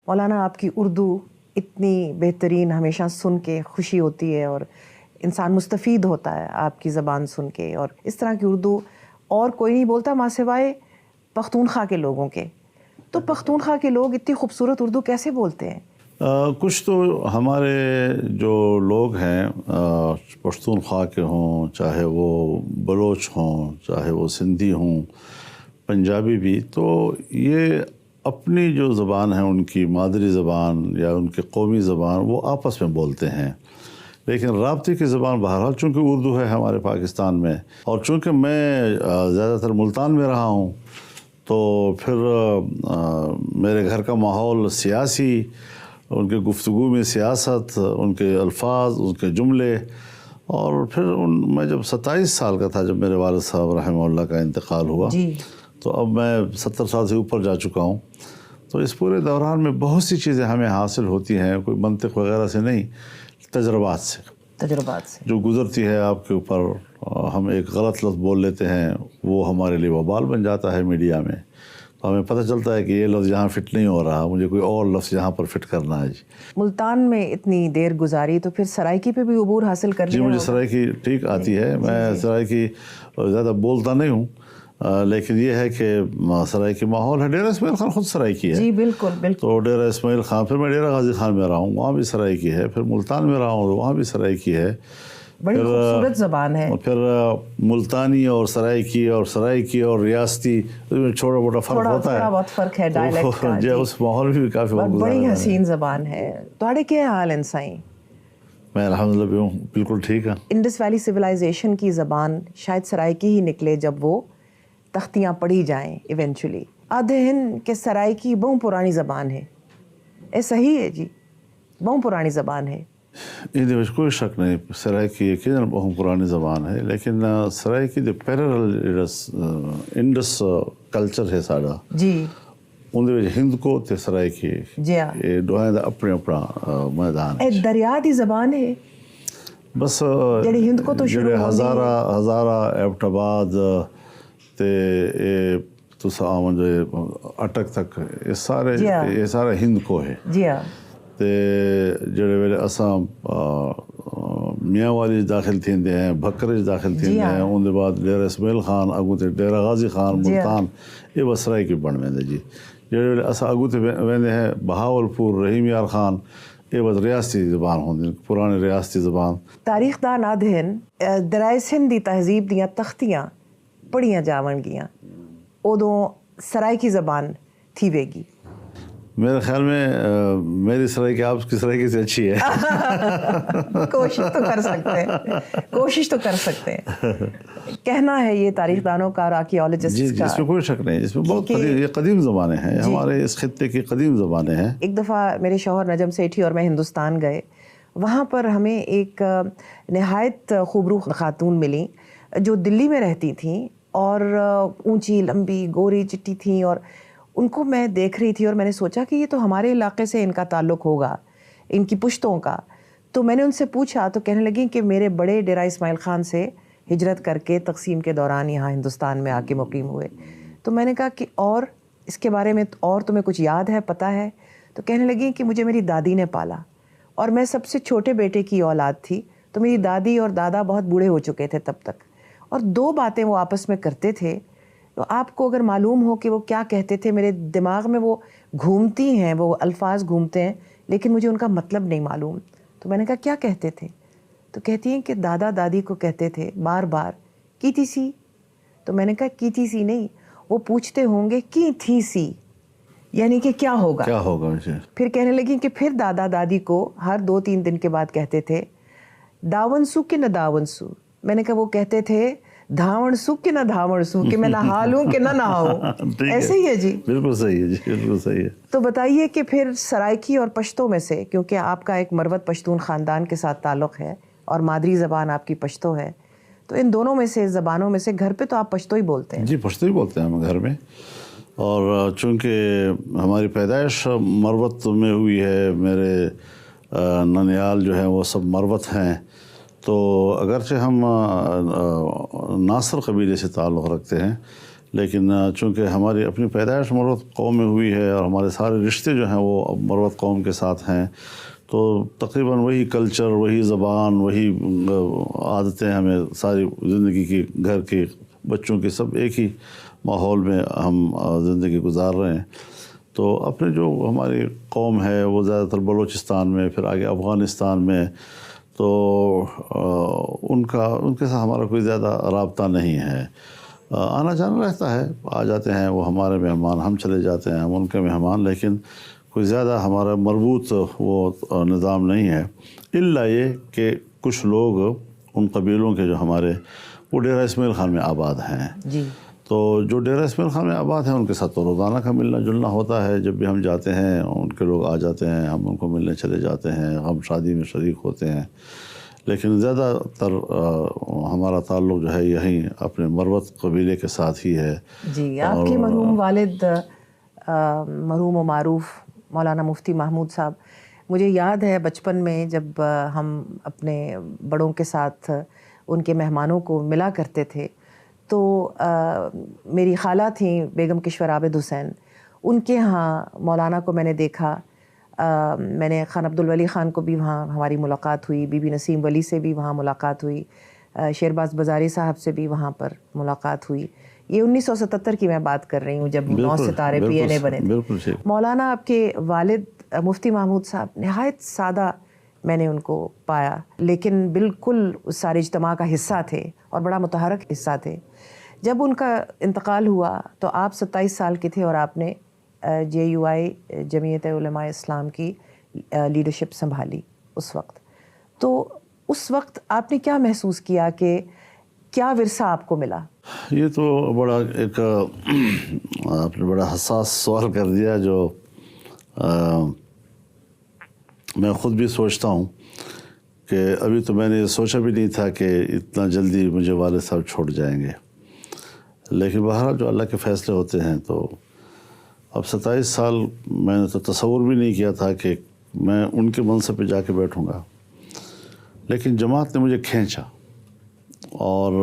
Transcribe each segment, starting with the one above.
مولانا آپ کی اردو اتنی بہترین ہمیشہ سن کے خوشی ہوتی ہے اور انسان مستفید ہوتا ہے آپ کی زبان سن کے، اور اس طرح کی اردو اور کوئی نہیں بولتا ماں سوائے پختونخوا کے لوگوں کے. تو پختونخوا کے لوگ اتنی خوبصورت اردو کیسے بولتے ہیں؟ کچھ تو ہمارے جو لوگ ہیں پختونخوا کے ہوں، چاہے وہ بلوچ ہوں، چاہے وہ سندھی ہوں، پنجابی بھی، تو یہ اپنی جو زبان ہے ان کی مادری زبان یا ان کی قومی زبان وہ آپس میں بولتے ہیں. لیکن رابطے کی زبان بہرحال چونکہ اردو ہے ہمارے پاکستان میں، اور چونکہ میں زیادہ تر ملتان میں رہا ہوں تو پھر میرے گھر کا ماحول سیاسی، ان کے گفتگو میں سیاست، ان کے الفاظ، ان کے جملے، اور پھر میں جب 27 سال کا تھا جب میرے والد صاحب رحمہ اللہ کا انتقال ہوا، تو اب میں 70 سال سے اوپر جا چکا ہوں. تو اس پورے دوران میں بہت سی چیزیں ہمیں حاصل ہوتی ہیں، کوئی منطق وغیرہ سے نہیں، تجربات سے جو گزرتی ہے آپ کے اوپر. ہم ایک غلط لفظ بول لیتے ہیں، وہ ہمارے لیے وبال بن جاتا ہے میڈیا میں، تو ہمیں پتہ چلتا ہے کہ یہ لفظ یہاں فٹ نہیں ہو رہا، مجھے کوئی اور لفظ یہاں پر فٹ کرنا ہے. جی ملتان میں اتنی دیر گزاری تو پھر سرائکی پہ بھی عبور حاصل کر لیا؟ جی مجھے سرائکی ٹھیک آتی ہے، میں سرائکی زیادہ بولتا نہیں ہوں، لیکن یہ ہے کہ سرائکی ماحول ہے. ڈیرہ اسماعیل خان خود سرائکی ہے. جی بالکل. تو ڈیرہ اسماعیل خان، پھر میں ڈیرہ غازی خان میں رہا ہوں، وہاں بھی سرائکی ہے. پھر ملتان میں رہا ہوں، وہاں بھی سرائکی ہے. بڑی خوبصورت زبان ہے. پھر ملتانی اور سرائکی اور ریاستی چھوٹا موٹا فرق ہوتا ہے، تھوڑا بہت فرق ہے ڈائلیکٹ کا. جی اس ماحول بھی کافی وقت گزارا. بڑی حسین زبان ہے. تھوڑے کیا حال ہیں سائیں؟ میں الحمدللہ بالکل ٹھیک ہوں. انڈس ویلی سویلائزیشن کی زبان شاید سرائکی ہی نکلے جب وہ تختیاں پڑھی جائیں ایونچولی. آدھے ہند کے سرائکی بہت پرانی زبان ہے. اے صحیح ہے جی، بہت پرانی زبان ہے. یہ کوئی شک نہیں، سرائکی یقیناً بہت پرانی زبان ہے، لیکن سرائکی جو پیرل انڈس کلچر ہے ساڑا جی اندر ہند کو تے سرائکی جی ہاں دوہاں دا اپنے اپنا میدان ہے. دریا دی زبان ہے بس جڑی ہند کو تو شروع ہزارہ ایبٹ آباد تے تسا آمن جو اٹک تک یہ سارے ہند کو ہے. جی ہاں. تے جڑے ویلے اساں میاں والی داخل تھیندے ہیں، بھکرج داخل تھیندے ہیں، ان دے بعد ڈیرہ اسماعیل خان، اگوں تے ڈیرہ غازی خان، ملتان، یہ بس سرائکی بن ویندے. جی جڑے ویلے اساں اگوں تے ویندے ہیں بہاولپور، رحیم یار خان، یہ بس ریاستی زبان ہوندی، پرانے ریاستی زبان. تاریخ دان آدھن درائے سندھ دی تہذیب دیاں تختیاں پڑھیاں جاون گیاں ادوں سرائکی زبان تھی وے گی. میرے خیال میں میری سرائکی آپ کی سرائکی سے اچھی ہے. کوشش تو کر سکتے ہیں. کہنا ہے یہ تاریخ دانوں کا اور آرکیالوجسٹ کا. جی اس میں کوئی شک نہیں، اس میں بہت قدیم زبانیں ہیں، ہمارے اس خطے کی قدیم زبانیں ہیں. ایک دفعہ میرے شوہر نجم سیٹھی اور میں ہندوستان گئے، وہاں پر ہمیں ایک نہایت خوبرو خاتون ملی جو دلی میں رہتی تھیں اور اونچی لمبی گوری چٹی تھیں، اور ان کو میں دیکھ رہی تھی اور میں نے سوچا کہ یہ تو ہمارے علاقے سے ان کا تعلق ہوگا، ان کی پشتوں کا. تو میں نے ان سے پوچھا تو کہنے لگیں کہ میرے بڑے ڈیرہ اسماعیل خان سے ہجرت کر کے تقسیم کے دوران یہاں ہندوستان میں آ کے مقیم ہوئے. تو میں نے کہا کہ اور اس کے بارے میں اور تمہیں کچھ یاد ہے، پتہ ہے؟ تو کہنے لگیں کہ مجھے میری دادی نے پالا اور میں سب سے چھوٹے بیٹے کی اولاد تھی، تو میری دادی اور دادا بہت بوڑھے ہو چکے تھے تب تک، اور دو باتیں وہ آپس میں کرتے تھے. تو آپ کو اگر معلوم ہو کہ وہ کیا کہتے تھے، میرے دماغ میں وہ گھومتی ہیں، وہ الفاظ گھومتے ہیں، لیکن مجھے ان کا مطلب نہیں معلوم. تو میں نے کہا کیا کہتے تھے؟ تو کہتی ہیں کہ دادا دادی کو کہتے تھے بار بار کی تھی سی. تو میں نے کہا کی تھی سی نہیں، وہ پوچھتے ہوں گے کی تھی سی، یعنی کہ کیا ہوگا. پھر کہنے لگی کہ پھر دادا دادی کو ہر 2-3 دن کے بعد کہتے تھے داون سو کہ نہ داون سو. میں نے کہا وہ کہتے تھے دھاون سو کہ نہ دھاون سو، کہ میں نہا لوں کہ نہ نہاؤں. ایسے ہی ہے جی. بالکل صحیح ہے جی، بالکل صحیح ہے. تو بتائیے کہ پھر سرائکی اور پشتو میں سے، کیونکہ آپ کا ایک مروت پشتون خاندان کے ساتھ تعلق ہے اور مادری زبان آپ کی پشتو ہے، تو ان دونوں میں سے زبانوں میں سے گھر پہ تو آپ پشتو ہی بولتے ہیں؟ جی پشتو ہی بولتے ہیں ہم گھر میں، اور چونکہ ہماری پیدائش مروت میں ہوئی ہے، میرے ننیال جو ہیں وہ سب مروت ہیں، تو اگرچہ ہم ناصر قبیلے سے تعلق رکھتے ہیں، لیکن چونکہ ہماری اپنی پیدائش مروت قوم میں ہوئی ہے اور ہمارے سارے رشتے جو ہیں وہ مروت قوم کے ساتھ ہیں، تو تقریباً وہی کلچر، وہی زبان، وہی عادتیں ہمیں ساری زندگی کی، گھر کے بچوں کی سب ایک ہی ماحول میں ہم زندگی گزار رہے ہیں۔ تو اپنے جو ہماری قوم ہے وہ زیادہ تر بلوچستان میں، پھر آگے افغانستان میں، تو ان کے ساتھ ہمارا کوئی زیادہ رابطہ نہیں ہے۔ آنا جانا رہتا ہے، آ جاتے ہیں وہ ہمارے مہمان، ہم چلے جاتے ہیں ہم ان کے مہمان، لیکن کوئی زیادہ ہمارا مربوط وہ نظام نہیں ہے، الا یہ کہ کچھ لوگ ان قبیلوں کے جو ہمارے وہ ڈیرہ اسماعیل خان میں آباد ہیں، جی، تو جو ڈیرہ اسماعیل خان میں آباد ہیں ان کے ساتھ تو روزانہ کا ملنا جلنا ہوتا ہے۔ جب بھی ہم جاتے ہیں ان کے لوگ آ جاتے ہیں، ہم ان کو ملنے چلے جاتے ہیں، ہم شادی میں شریک ہوتے ہیں، لیکن زیادہ تر ہمارا تعلق جو ہے یہیں اپنے مروت قبیلے کے ساتھ ہی ہے۔ جی، آپ کے مرحوم والد مرحوم و معروف مولانا مفتی محمود صاحب، مجھے یاد ہے بچپن میں جب ہم اپنے بڑوں کے ساتھ ان کے مہمانوں کو ملا کرتے تھے، تو میری خالہ تھیں بیگم کشور عابد حسین، ان کے ہاں مولانا کو میں نے دیکھا۔ میں نے خان عبدالولی خان کو بھی وہاں ہماری ملاقات ہوئی، بی بی نسیم ولی سے بھی وہاں ملاقات ہوئی، شیرباز بازاری صاحب سے بھی وہاں پر ملاقات ہوئی۔ یہ 1977 کی میں بات کر رہی ہوں جب 9 ستارے پی این اے بنے تھے۔ مولانا آپ کے والد مفتی محمود صاحب نہایت سادہ میں نے ان کو پایا، لیکن بالکل اس سارے اجتماع کا حصہ تھے اور بڑا متحرک حصہ تھے۔ جب ان کا انتقال ہوا تو آپ 27 سال کے تھے اور آپ نے JUI جمعیت علماء اسلام کی لیڈرشپ سنبھالی اس وقت۔ تو اس وقت آپ نے کیا محسوس کیا کہ کیا ورثہ آپ کو ملا؟ یہ تو بڑا ایک آپ نے بڑا حساس سوال کر دیا، جو میں خود بھی سوچتا ہوں کہ ابھی تو میں نے سوچا بھی نہیں تھا کہ اتنا جلدی مجھے والد صاحب چھوڑ جائیں گے، لیکن بہرحال جو اللہ کے فیصلے ہوتے ہیں، تو اب 27 سال میں نے تو تصور بھی نہیں کیا تھا کہ میں ان کے منصب پہ جا کے بیٹھوں گا، لیکن جماعت نے مجھے کھینچا، اور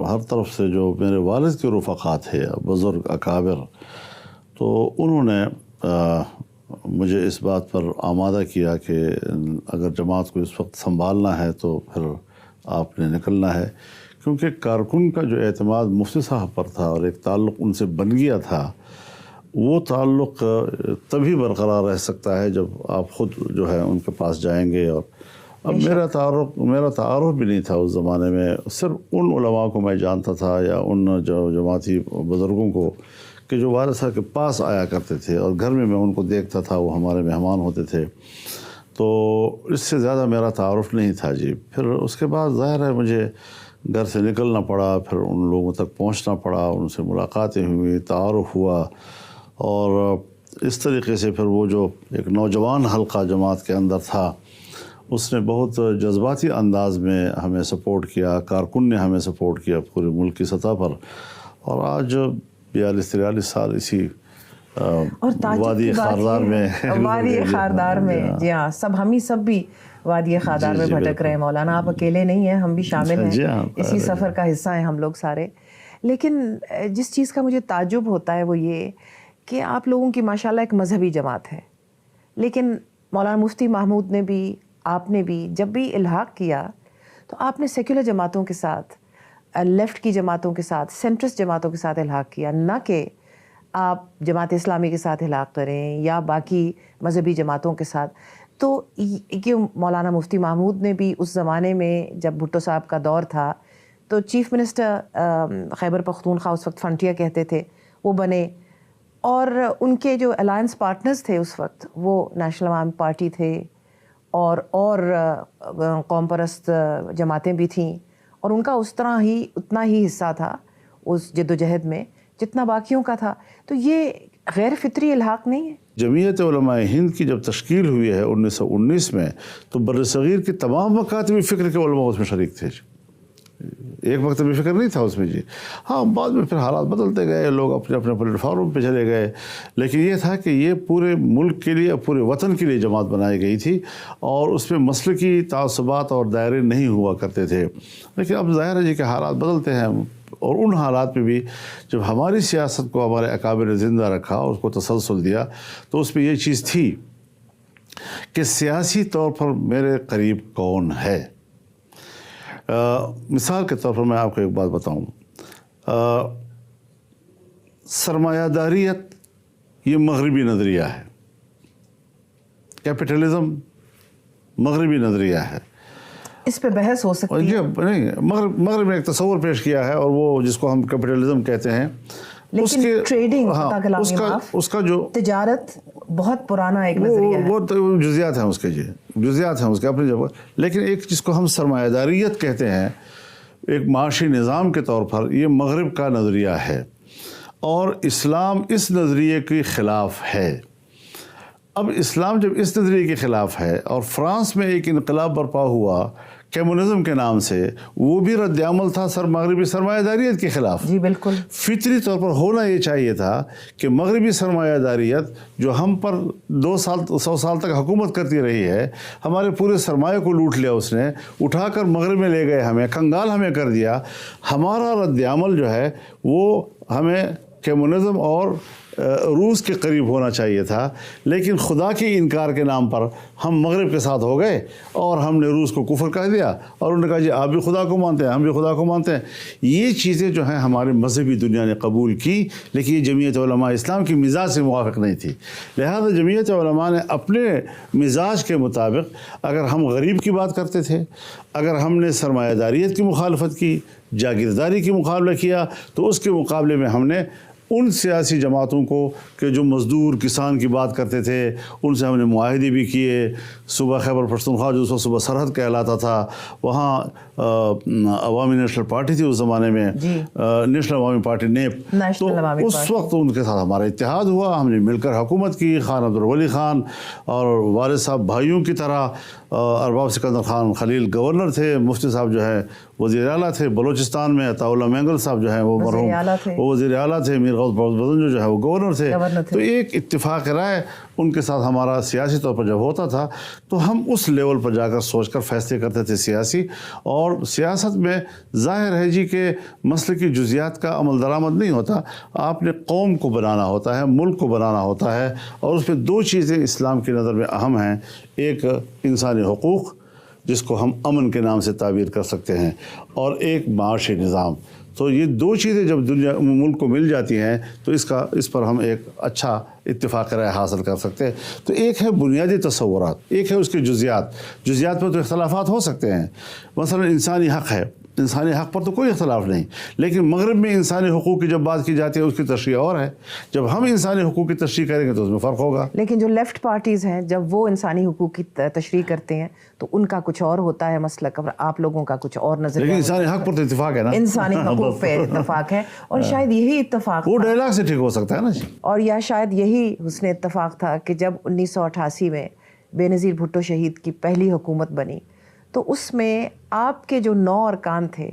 ہر طرف سے جو میرے والد کے رفقا تھے، بزرگ اکابر، تو انہوں نے مجھے اس بات پر آمادہ کیا کہ اگر جماعت کو اس وقت سنبھالنا ہے تو پھر آپ نے نکلنا ہے، کیونکہ کارکن کا جو اعتماد مفتی صاحب پر تھا اور ایک تعلق ان سے بن گیا تھا، وہ تعلق تبھی برقرار رہ سکتا ہے جب آپ خود جو ہے ان کے پاس جائیں گے۔ اور اب میرا تعارف بھی نہیں تھا اس زمانے میں، صرف ان علماء کو میں جانتا تھا یا ان جو جماعتی بزرگوں کو کہ جو والد صاحب کے پاس آیا کرتے تھے، اور گھر میں ان کو دیکھتا تھا، وہ ہمارے مہمان ہوتے تھے، تو اس سے زیادہ میرا تعارف نہیں تھا جی۔ پھر اس کے بعد ظاہر ہے مجھے گھر سے نکلنا پڑا، پھر ان لوگوں تک پہنچنا پڑا، ان سے ملاقاتیں ہوئی، تعارف ہوا، اور اس طریقے سے پھر وہ جو ایک نوجوان حلقہ جماعت کے اندر تھا، اس نے بہت جذباتی انداز میں ہمیں سپورٹ کیا، کارکن نے ہمیں سپورٹ کیا پورے ملک کی سطح پر، اور آج 42-43 سال اسی وادی خاردار میں جی ہاں، ہم بھی وادی خاردار میں بھٹک رہے ہیں مولانا، آپ اکیلے نہیں ہیں، ہم بھی شامل ہیں، اسی سفر کا حصہ ہیں ہم لوگ سارے۔ لیکن جس چیز کا مجھے تعجب ہوتا ہے وہ یہ کہ آپ لوگوں کی ماشاءاللہ ایک مذہبی جماعت ہے، لیکن مولانا مفتی محمود نے بھی، آپ نے بھی جب بھی الحاق کیا تو آپ نے سیکولر جماعتوں کے ساتھ، لیفٹ کی جماعتوں کے ساتھ، سینٹرسٹ جماعتوں کے ساتھ الحاق کیا، نہ کہ آپ جماعت اسلامی کے ساتھ الحاق کریں یا باقی مذہبی جماعتوں کے ساتھ۔ تو کہ مولانا مفتی محمود نے بھی اس زمانے میں جب بھٹو صاحب کا دور تھا تو چیف منسٹر خیبر پختونخوا، اس وقت فرنٹیئر کہتے تھے، وہ بنے، اور ان کے جو الائنس پارٹنرز تھے اس وقت وہ نیشنل عوام پارٹی تھے اور قوم پرست جماعتیں بھی تھیں، اور ان کا اتنا ہی حصہ تھا اس جد و جہد میں جتنا باقیوں کا تھا۔ تو یہ غیر فطری الحاق نہیں ہے؟ جمعیت علماء ہند کی جب تشکیل ہوئی ہے 1919 میں، تو برصغیر کی تمام مکاتب فکر کے علماء اس میں شریک تھے، ایک وقت بھی فکر نہیں تھا اس میں جی. ہاں بعد میں پھر حالات بدلتے گئے, لوگ اپنے اپنے پلیٹ فارم پہ چلے گئے, لیکن یہ تھا کہ یہ پورے ملک کے لیے, پورے وطن کے لیے جماعت بنائی گئی تھی اور اس میں مسلکی تعصبات اور دائرے نہیں ہوا کرتے تھے. لیکن اب ظاہر ہے جی کہ حالات بدلتے ہیں, اور ان حالات میں بھی جب ہماری سیاست کو ہمارے اکابر نے زندہ رکھا اور اس کو تسلسل دیا, تو اس میں یہ چیز تھی کہ سیاسی طور پر میرے قریب کون ہے. مثال کے طور پر میں آپ کو ایک بات بتاؤں, سرمایہ داریت یہ مغربی نظریہ ہے, کیپٹلزم مغربی نظریہ ہے. اس پہ بحث ہو سکتی ہے. نہیں, مغرب نے ایک تصور پیش کیا ہے, اور وہ جس کو ہم کیپٹلزم کہتے ہیں. لیکن ٹریڈنگ, اس کا جو تجارت بہت پرانا ایک نظریہ ہے. وہ جزیات ہیں اس کے, جزیات ہیں اس کے اپنی جگہ. لیکن ایک جس کو ہم سرمایہ داریت کہتے ہیں, ایک معاشی نظام کے طور پر, یہ مغرب کا نظریہ ہے, اور اسلام اس نظریے کے خلاف ہے. اب اسلام جب اس نظریے کے خلاف ہے, اور فرانس میں ایک انقلاب برپا ہوا کمیونزم کے نام سے, وہ بھی رد عمل تھا مغربی سرمایہ داریت کے خلاف. جی بالکل. فطری طور پر ہونا یہ چاہیے تھا کہ مغربی سرمایہ داریت جو ہم پر 100 سال تک حکومت کرتی رہی ہے, ہمارے پورے سرمایہ کو لوٹ لیا اس نے, اٹھا کر مغرب میں لے گئے, ہمیں کنگال ہمیں کر دیا. ہمارا رد عمل جو ہے وہ ہمیں کمیونزم اور روس کے قریب ہونا چاہیے تھا. لیکن خدا کے انکار کے نام پر ہم مغرب کے ساتھ ہو گئے, اور ہم نے روس کو کفر کہہ دیا, اور انہوں نے کہا جی آپ بھی خدا کو مانتے ہیں, ہم بھی خدا کو مانتے ہیں. یہ چیزیں جو ہیں ہمارے مذہبی دنیا نے قبول کی, لیکن یہ جمعیت علماء اسلام کی مزاج سے موافق نہیں تھی. لہذا جمعیت علماء نے اپنے مزاج کے مطابق, اگر ہم غریب کی بات کرتے تھے, اگر ہم نے سرمایہ داریت کی مخالفت کی, جاگیرداری کی مقابلہ کیا, تو اس کے مقابلے میں ہم نے ان سیاسی جماعتوں کو کہ جو مزدور کسان کی بات کرتے تھے, ان سے ہم نے معاہدے بھی کیے. صوبہ خیبر پختونخوا جو اس وقت صوبہ سرحد کہلاتا تھا, وہاں عوامی نیشنل پارٹی تھی اس زمانے میں, نیشنل عوامی پارٹی نیپ. تو اس وقت ان کے ساتھ ہمارا اتحاد ہوا, ہم نے مل کر حکومت کی. خان عبدالولی خان اور والد صاحب بھائیوں کی طرح, ارباب سکندر خان خلیل گورنر تھے, مفتی صاحب جو ہے وزیر اعلیٰ تھے بلوچستان میں, عطاء اللہ مینگل صاحب جو ہیں وہ مرحوم وہ وزیر اعلیٰ تھے, میر غوث بدن جو ہے وہ گورنر تھے. تو ایک اتفاق رائے ان کے ساتھ ہمارا سیاسی طور پر جب ہوتا تھا, تو ہم اس لیول پر جا کر سوچ کر فیصلے کرتے تھے سیاسی. اور سیاست میں ظاہر ہے جی کہ مسئلے کی جزیات کا عمل درآمد نہیں ہوتا, آپ نے قوم کو بنانا ہوتا ہے, ملک کو بنانا ہوتا ہے. اور اس میں دو چیزیں اسلام کی نظر میں اہم ہیں, ایک انسانی حقوق جس کو ہم امن کے نام سے تعبیر کر سکتے ہیں, اور ایک معاشی نظام. تو یہ دو چیزیں جب دنیا ملک کو مل جاتی ہیں, تو اس پر ہم ایک اچھا اتفاق رائے حاصل کر سکتے ہیں. تو ایک ہے بنیادی تصورات, ایک ہے اس کے جزیات میں تو اختلافات ہو سکتے ہیں. مثلا انسانی حق ہے, انسانی حق پر تو کوئی اختلاف نہیں, لیکن مغرب میں انسانی حقوق کی جب بات کی جاتی ہے اس کی تشریح اور ہے. جب ہم انسانی حقوق کی تشریح کریں گے تو اس میں فرق ہوگا. لیکن جو لیفٹ پارٹیز ہیں جب وہ انسانی حقوق کی تشریح کرتے ہیں تو ان کا کچھ اور ہوتا ہے مسلک, آپ لوگوں کا کچھ اور نظریہ. لیکن انسانی حق پر تو اتفاق ہے نا, انسانی حقوق پہ اتفاق ہے, اور شاید یہی اتفاق وہ ڈائلاگ سے ٹھیک ہو سکتا ہے نا جی. اور یا شاید یہی حسن اتفاق تھا کہ جب 1988 میں بے نظیر بھٹو شہید کی پہلی حکومت بنی, تو اس میں آپ کے جو 9 ارکان تھے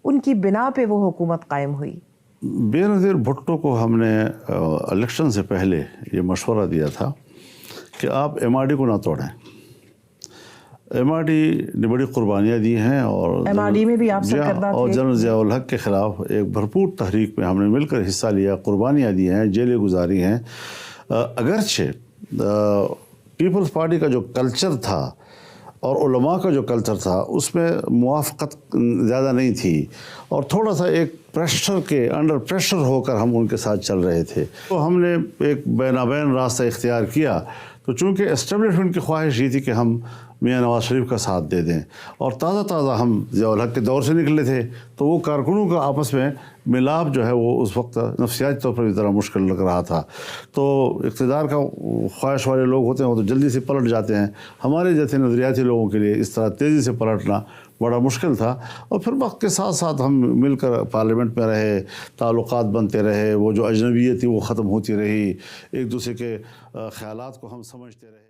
ان کی بنا پہ وہ حکومت قائم ہوئی. بے نظیر بھٹو کو ہم نے الیکشن سے پہلے یہ مشورہ دیا تھا کہ آپ ایم آر ڈی کو نہ توڑیں. ایم آر ڈی نے بڑی قربانیاں دی ہیں, اور ایم آر ڈی میں بھی آپ سرکردہ تھے, اور جنرل ضیاء الحق کے خلاف ایک بھرپور تحریک میں ہم نے مل کر حصہ لیا, قربانیاں دی ہیں, جیلیں گزاری ہیں. اگرچہ پیپلز پارٹی کا جو کلچر تھا اور علماء کا جو کلچر تھا اس میں موافقت زیادہ نہیں تھی, اور تھوڑا سا ایک پریشر کے انڈر پریشر ہو کر ہم ان کے ساتھ چل رہے تھے. تو ہم نے ایک بینابین راستہ اختیار کیا. تو چونکہ اسٹیبلشمنٹ کی خواہش یہ تھی کہ ہم میاں نواز شریف کا ساتھ دے دیں, اور تازہ ہم ضیاء الحق کے دور سے نکلے تھے, تو وہ کارکنوں کا آپس میں ملاپ جو ہے وہ اس وقت نفسیاتی طور پر بھی ذرا مشکل لگ رہا تھا. تو اقتدار کا خواہش والے لوگ ہوتے ہیں وہ تو جلدی سے پلٹ جاتے ہیں, ہمارے جیسے نظریاتی لوگوں کے لیے اس طرح تیزی سے پلٹنا بڑا مشکل تھا. اور پھر وقت کے ساتھ ساتھ ہم مل کر پارلیمنٹ میں رہے, تعلقات بنتے رہے, وہ جو اجنبیت تھی وہ ختم ہوتی رہی, ایک دوسرے کے خیالات کو ہم سمجھتے رہے.